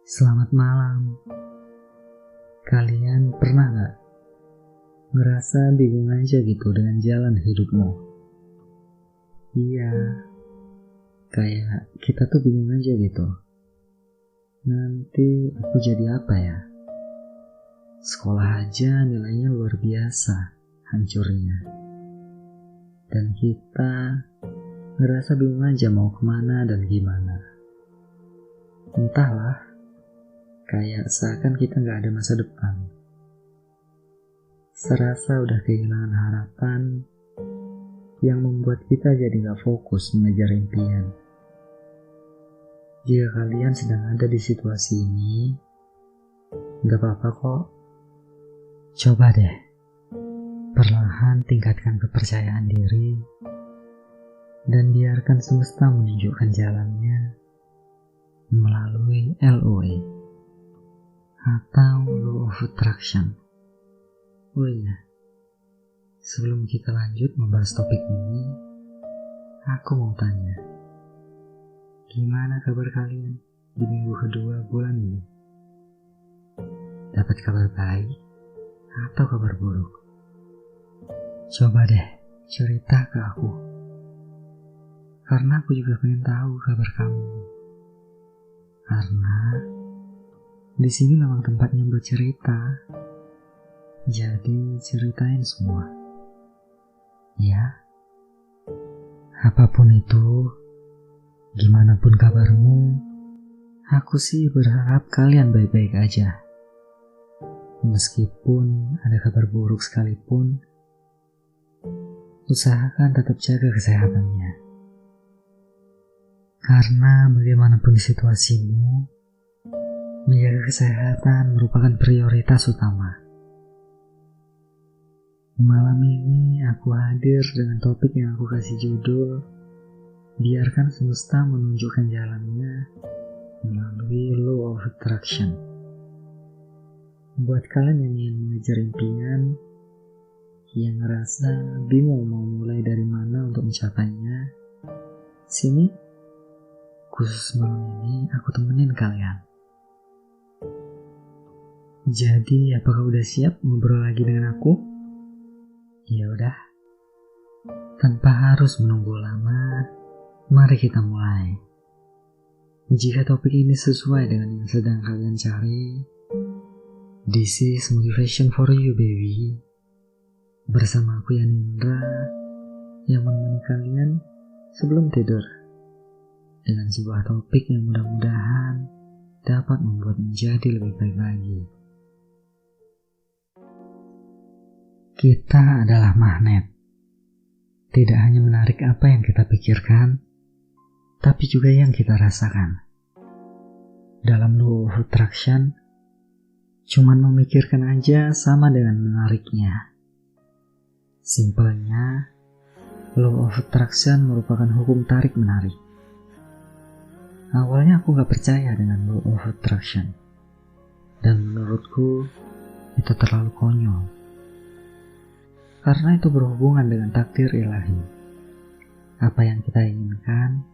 Selamat malam. Kalian pernah gak ngerasa bingung aja gitu dengan jalan hidupmu? Iya, kayak kita tuh bingung aja gitu. Nanti aku jadi apa ya? Sekolah aja nilainya luar biasa hancurnya. Dan kita ngerasa bingung aja mau kemana dan gimana. Entahlah, kayak seakan kita gak ada masa depan. Serasa udah kehilangan harapan yang membuat kita jadi gak fokus mengejar impian. Jika kalian sedang ada di situasi ini, gak apa-apa kok. Coba deh, perlahan tingkatkan kepercayaan diri dan biarkan semesta menunjukkan jalannya melalui LOA atau Law of Attraction. Oh iya, sebelum kita lanjut membahas topik ini, aku mau tanya, gimana kabar kalian di minggu kedua bulan ini? Dapat kabar baik atau kabar buruk? Coba deh cerita ke aku, karena aku juga pengen tahu kabar kamu. Karena di sini memang tempatnya buat cerita. Jadi ceritain semua. Ya. Apapun itu, gimana pun kabarmu, aku sih berharap kalian baik-baik aja. Meskipun ada kabar buruk sekalipun, usahakan tetap jaga kesehatannya. Karena bagaimanapun situasimu, menjaga kesehatan merupakan prioritas utama. Malam ini aku hadir dengan topik yang aku kasih judul, biarkan semesta menunjukkan jalannya melalui Law of Attraction. Buat kalian yang ingin mengejar impian, yang ngerasa bingung mau mulai dari mana untuk mencapainya, sini, khusus malam ini aku temenin kalian. Jadi, apakah udah siap ngobrol lagi dengan aku? Ya udah, tanpa harus menunggu lama, mari kita mulai. Jika topik ini sesuai dengan yang sedang kalian cari, this is motivation for you baby. Bersama aku Yanindra, yang menemani kalian sebelum tidur, dengan sebuah topik yang mudah-mudahan dapat membuat menjadi lebih baik lagi. Kita adalah magnet. Tidak hanya menarik apa yang kita pikirkan, tapi juga yang kita rasakan. Dalam Law of Attraction, cuman memikirkan aja sama dengan menariknya. Simpelnya, Law of Attraction merupakan hukum tarik-menarik. Awalnya aku gak percaya dengan Law of Attraction. Dan menurutku, itu terlalu konyol. Karena itu berhubungan dengan takdir ilahi. Apa yang kita inginkan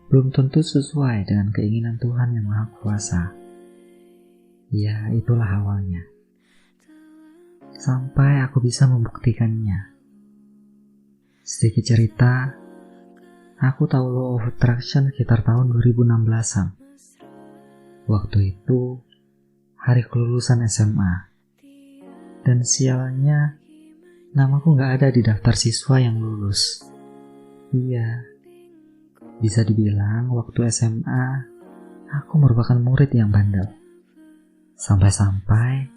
belum tentu sesuai dengan keinginan Tuhan yang Maha Kuasa. Ya, itulah awalnya. Sampai aku bisa membuktikannya. Sedikit cerita, aku tahu Law of Attraction sekitar tahun 2016-an. Waktu itu, hari kelulusan SMA. Dan sialnya, namaku gak ada di daftar siswa yang lulus. Iya, bisa dibilang waktu SMA, aku merupakan murid yang bandel. Sampai-sampai,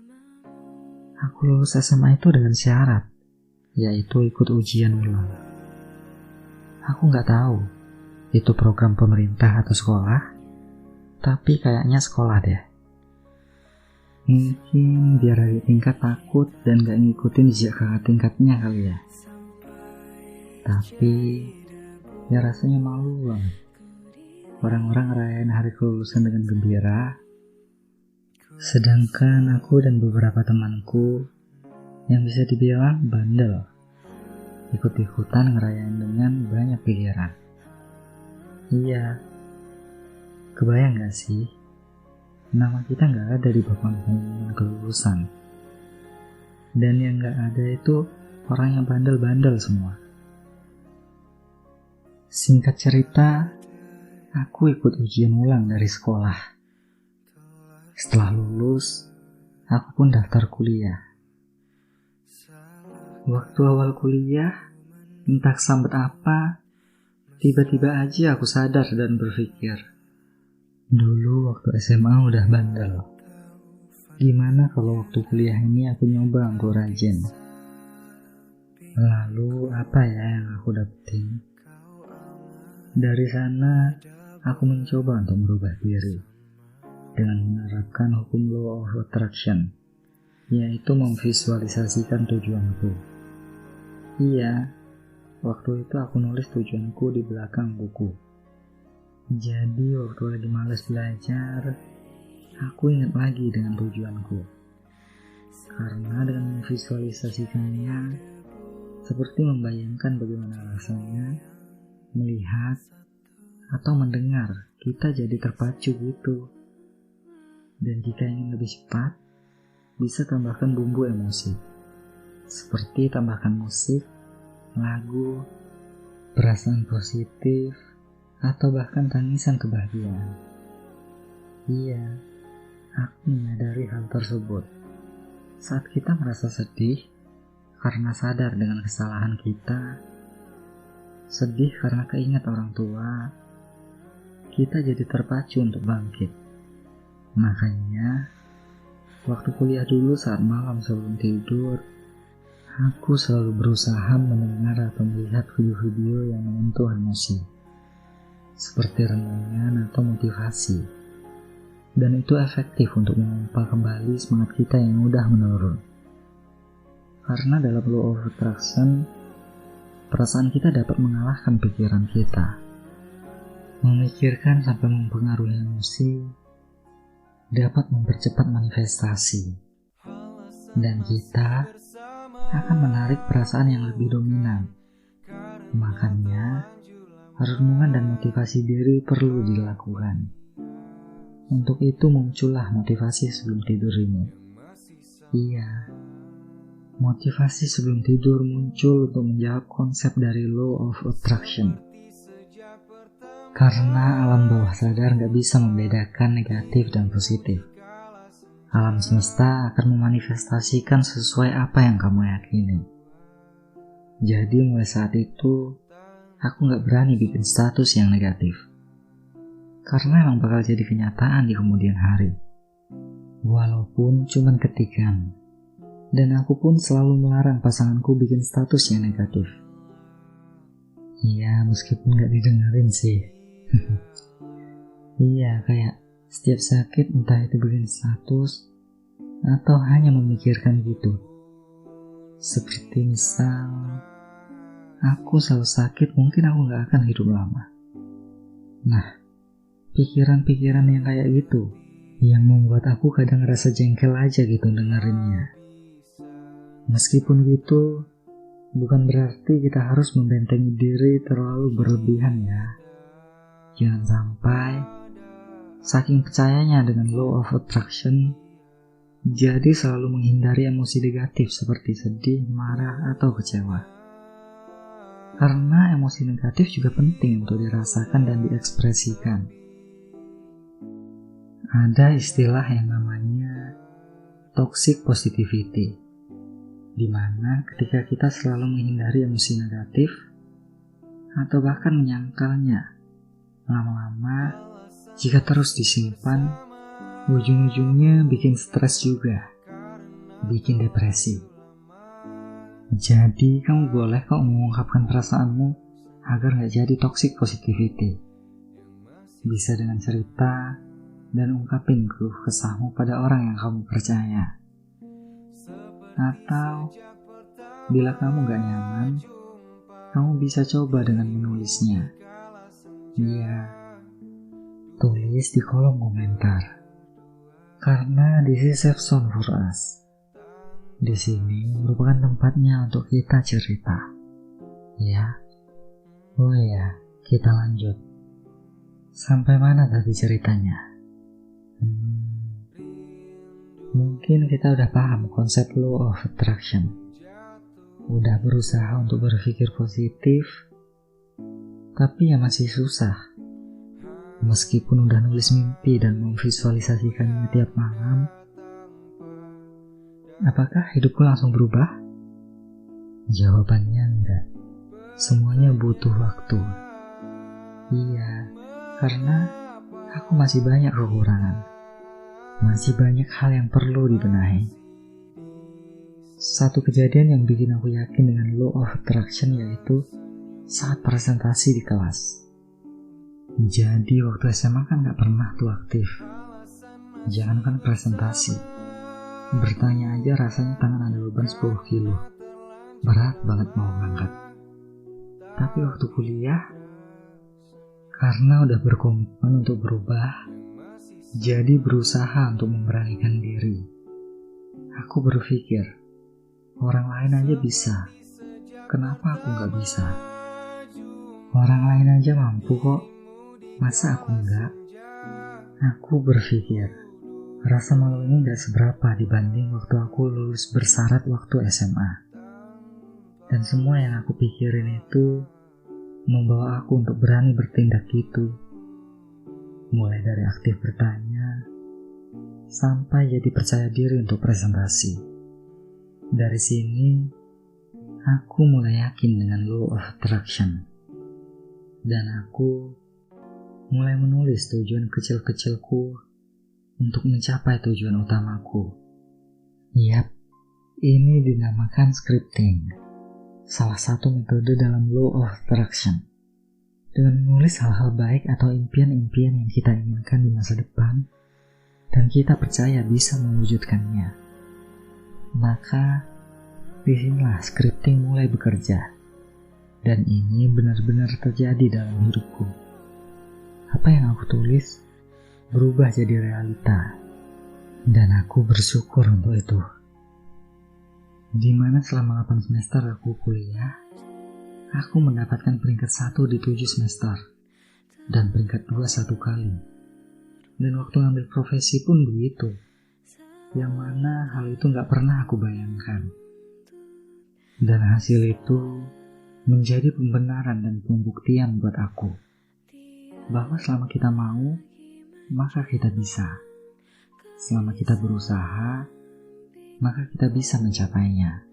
aku lulus SMA itu dengan syarat, yaitu ikut ujian ulang. Aku gak tahu, itu program pemerintah atau sekolah, tapi kayaknya sekolah deh. Mungkin biar adik tingkat takut dan gak ngikutin jejak kakak tingkatnya kali ya. Tapi ya rasanya malu banget. Orang-orang ngerayain hari kelulusan dengan gembira, sedangkan aku dan beberapa temanku yang bisa dibilang bandel ikut-ikutan ngerayain dengan banyak pikiran. Iya, kebayang gak sih? nama kita nggak ada di papan pengumuman kelulusan. Dan yang nggak ada itu orang yang bandel-bandel semua. Singkat cerita, aku ikut ujian ulang dari sekolah. Setelah lulus, aku pun daftar kuliah. Waktu awal kuliah, entah kesambet apa, tiba-tiba aja aku sadar dan berpikir, dulu waktu SMA udah bandel. Gimana kalau waktu kuliah ini aku nyoba untuk rajin? Lalu apa ya yang aku dapetin? Dari sana, aku mencoba untuk merubah diri dengan menerapkan hukum law of attraction, yaitu memvisualisasikan tujuanku. Iya, waktu itu aku nulis tujuanku di belakang buku. Jadi waktu lagi malas belajar, aku ingat lagi dengan tujuanku. Karena dengan memvisualisasikannya, seperti membayangkan bagaimana rasanya melihat atau mendengar, kita jadi terpacu gitu. Dan jika ingin lebih cepat, bisa tambahkan bumbu emosi. Seperti tambahkan musik, lagu, perasaan positif, atau bahkan tangisan kebahagiaan. Iya, aku menyadari hal tersebut. Saat kita merasa sedih, karena sadar dengan kesalahan kita, sedih karena keingat orang tua, kita jadi terpacu untuk bangkit. Makanya, waktu kuliah dulu saat malam sebelum tidur, aku selalu berusaha mendengar atau melihat video-video yang menyentuh emosi, seperti renungan atau motivasi. Dan itu efektif untuk memompa kembali semangat kita yang mudah menurun. Karena dalam law of attraction, perasaan kita dapat mengalahkan pikiran kita. Memikirkan sampai mempengaruhi emosi dapat mempercepat manifestasi. Dan kita akan menarik perasaan yang lebih dominan. Makanya, renungan dan motivasi diri perlu dilakukan. Untuk itu muncullah motivasi sebelum tidur ini. Iya, motivasi sebelum tidur muncul untuk menjawab konsep dari law of attraction. Karena alam bawah sadar gak bisa membedakan negatif dan positif. Alam semesta akan memanifestasikan sesuai apa yang kamu yakini. Jadi mulai saat itu, aku gak berani bikin status yang negatif. Karena emang bakal jadi kenyataan di kemudian hari. Walaupun cuman ketikan. Dan aku pun selalu melarang pasanganku bikin status yang negatif. Iya, meskipun gak didengerin sih. Iya, kayak setiap sakit entah itu bikin status atau hanya memikirkan gitu. Seperti misal, aku selalu sakit, mungkin aku gak akan hidup lama. Nah, pikiran-pikiran yang kayak gitu yang membuat aku kadang ngerasa jengkel aja gitu dengerinnya. Meskipun gitu, bukan berarti kita harus membentengi diri terlalu berlebihan ya. Jangan sampai saking percayanya dengan law of attraction, jadi selalu menghindari emosi negatif seperti sedih, marah, atau kecewa. Karena emosi negatif juga penting untuk dirasakan dan diekspresikan. Ada istilah yang namanya toxic positivity, di mana ketika kita selalu menghindari emosi negatif atau bahkan menyangkalnya, lama-lama jika terus disimpan, ujung-ujungnya bikin stres juga, bikin depresi. Jadi kamu boleh kok mengungkapkan perasaanmu agar gak jadi toxic positivity. Bisa dengan cerita dan ungkapin keluh kesahmu pada orang yang kamu percaya. Atau bila kamu gak nyaman, kamu bisa coba dengan menulisnya. Iya, tulis di kolom komentar. Karena this is safe zone for us. Di sini merupakan tempatnya untuk kita cerita. Ya. Oh ya, kita lanjut. Sampai mana tadi ceritanya? Mungkin kita udah paham konsep law of attraction. Udah berusaha untuk berpikir positif, tapi ya masih susah. Meskipun udah nulis mimpi dan memvisualisasikannya tiap malam, apakah hidupku langsung berubah? Jawabannya enggak. Semuanya butuh waktu. Iya, karena aku masih banyak kekurangan. Masih banyak hal yang perlu dibenahi. Satu kejadian yang bikin aku yakin dengan law of attraction yaitu saat presentasi di kelas. Jadi waktu SMA kan gak pernah tuh aktif. Jangankan presentasi, bertanya aja rasanya tangan ada beban 10 kilo. Berat banget mau ngangkat. Tapi waktu kuliah, karena udah berkomitmen untuk berubah, jadi berusaha untuk memberanikan diri. Aku berpikir, orang lain aja bisa. Kenapa aku gak bisa? Orang lain aja mampu kok. Masa aku enggak? Aku berpikir, rasa malu ini gak seberapa dibanding waktu aku lulus bersyarat waktu SMA. Dan semua yang aku pikirin itu membawa aku untuk berani bertindak gitu. Mulai dari aktif bertanya, sampai jadi percaya diri untuk presentasi. Dari sini, aku mulai yakin dengan law of attraction. Dan aku mulai menulis tujuan kecil-kecilku untuk mencapai tujuan utamaku. Yap, ini dinamakan scripting. Salah satu metode dalam law of attraction. Dengan menulis hal-hal baik atau impian-impian yang kita inginkan di masa depan, dan kita percaya bisa mewujudkannya. Maka, disinilah scripting mulai bekerja. Dan ini benar-benar terjadi dalam hidupku. Apa yang aku tulis berubah jadi realita. Dan aku bersyukur untuk itu. Dimana selama 8 semester aku kuliah, aku mendapatkan peringkat 1 di 7 semester, dan peringkat 2 1 kali. Dan waktu ngambil profesi pun begitu, yang mana hal itu gak pernah aku bayangkan. Dan hasil itu menjadi pembenaran dan pembuktian buat aku, bahwa selama kita mau, maka kita bisa. Selama kita berusaha, maka kita bisa mencapainya.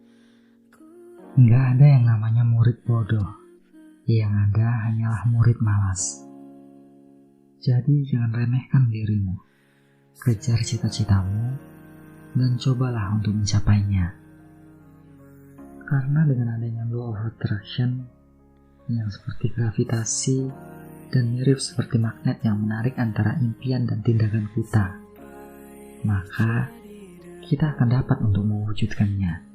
Nggak ada yang namanya murid bodoh. Yang ada hanyalah murid malas. Jadi jangan remehkan dirimu. Kejar cita-citamu dan cobalah untuk mencapainya. Karena dengan adanya law of attraction yang seperti gravitasi dan mirip seperti magnet yang menarik antara impian dan tindakan kita, maka kita akan dapat untuk mewujudkannya.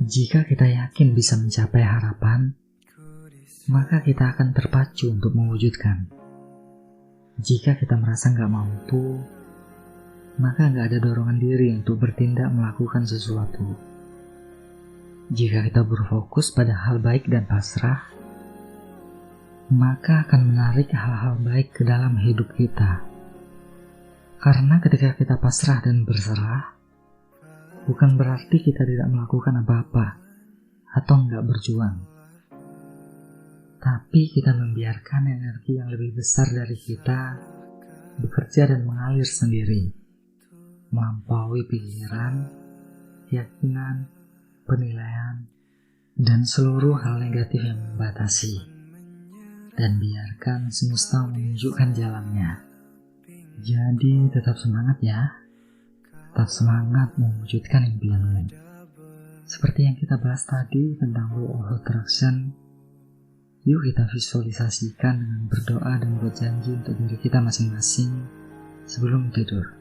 Jika kita yakin bisa mencapai harapan, maka kita akan terpacu untuk mewujudkan. Jika kita merasa nggak mampu, maka nggak ada dorongan diri untuk bertindak melakukan sesuatu. Jika kita berfokus pada hal baik dan pasrah, maka akan menarik hal-hal baik ke dalam hidup kita. Karena ketika kita pasrah dan berserah, bukan berarti kita tidak melakukan apa-apa atau nggak berjuang. Tapi kita membiarkan energi yang lebih besar dari kita bekerja dan mengalir sendiri, melampaui pikiran, keyakinan, penilaian, dan seluruh hal negatif yang membatasi. Dan biarkan semesta menunjukkan jalannya. Jadi tetap semangat ya. Tetap semangat mewujudkan impianmu. Seperti yang kita bahas tadi tentang law of attraction, yuk kita visualisasikan dengan berdoa dan berjanji untuk diri kita masing-masing sebelum tidur.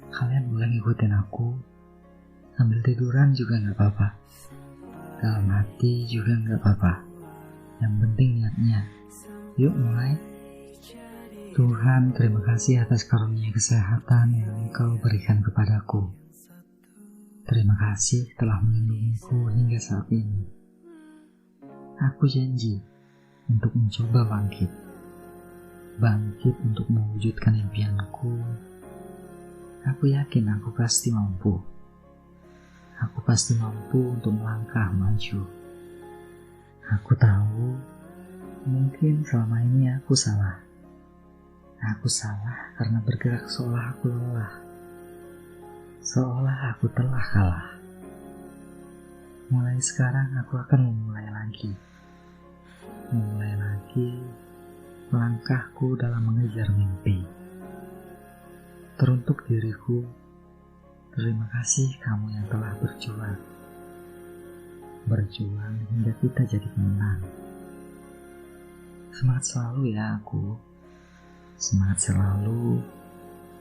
Kalian boleh ngikutin aku, sambil tiduran juga gak apa-apa. Dalam hati juga gak apa-apa. Yang penting niatnya. Yuk mulai. Tuhan, terima kasih atas karunia kesehatan yang Engkau berikan kepadaku. Terima kasih telah melindungiku hingga saat ini. Aku janji untuk mencoba bangkit untuk mewujudkan impianku Aku yakin aku pasti mampu. Aku pasti mampu untuk melangkah maju. Aku tahu mungkin selama ini aku salah. Aku salah karena bergerak seolah aku lelah. Seolah aku telah kalah. Mulai sekarang aku akan memulai lagi. Memulai lagi langkahku dalam mengejar mimpi. Teruntuk diriku, terima kasih kamu yang telah berjuang. Berjuang hingga kita jadi pemenang. Semangat selalu ya aku. Semangat selalu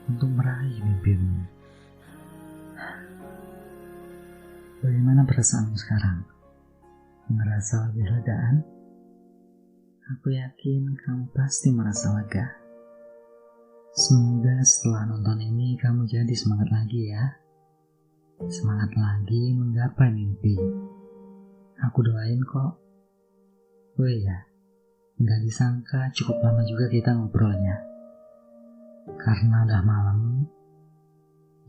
untuk meraih mimpimu. Bagaimana perasaanmu sekarang? Merasa lebih legaan? Aku yakin kamu pasti merasa lega. Semoga setelah nonton ini kamu jadi semangat lagi ya. Semangat lagi menggapai mimpi. Aku doain kok. Oh iya, nggak disangka cukup lama juga kita ngobrolnya. Karena udah malam,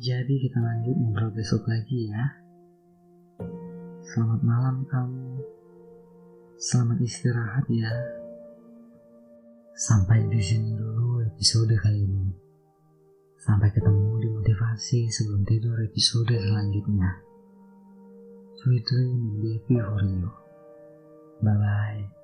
jadi kita lanjut ngobrol besok lagi ya. Selamat malam kamu. Selamat istirahat ya. Sampai di sini dulu episode kali ini. Sampai ketemu di motivasi sebelum tidur episode selanjutnya. Sweet dream, baby for you. Bye bye.